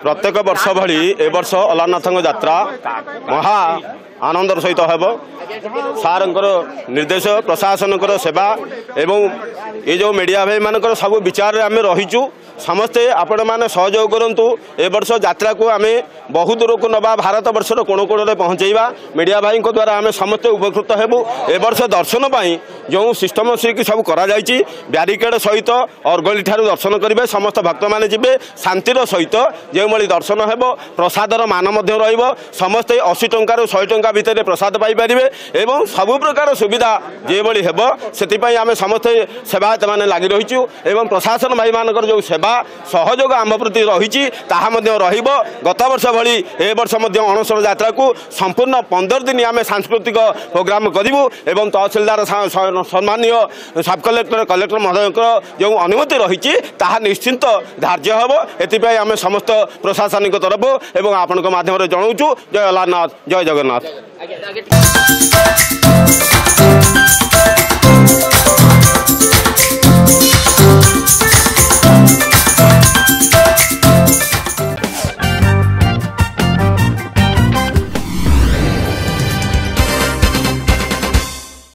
प्रत्येक वर्ष भली ए वर्ष अलारनाथ यात्रा महा आनंदर सहित हेब सार निर्देश प्रशासन सेवा एवं ये जो मीडिया भाई मान सब विचार आम रहीचु समस्ते आपण मैंने सहयोग करूँ ए वर्ष यात्रा को आम बहुत दूर को नवा भारत वर्षर कोण कोण में पहुँचेवा मीडिया भाई द्वारा आम समस्ते उपकृत हेबू ए वर्ष दर्शन पर जो सिस्टम सिक सब कर ब्यारिकेड सहित अर्गली ठार दर्शन करेंगे समस्त भक्त मैंने जी शांतिर सहित जो दर्शन हेब प्रसादर मान समस्ते 80 टंकार 100 टंका भितर प्रसाद पाइपर एवं सबु प्रकार सुविधा जोभली हेब से आम समस्ते सेवायत मैंने लगी रहीचु एवं प्रशासन भाई मान जो सेवा सहयोग आम प्रति रही गत वर्ष भली ए वर्ष अणसर यात्रा को संपूर्ण 15 दिन आम सांस्कृतिक प्रोग्राम करूँ एवं तहसिलदार सम्मानीय सब कलेक्टर कलेक्टर महोदय जो अनुमति रही निश्चिंत धार्य हम एपाई आम समस्त प्रशासनिक तरफ एवं आपण माध्यम जनाऊँ जय अलारनाथ जय जगन्नाथ।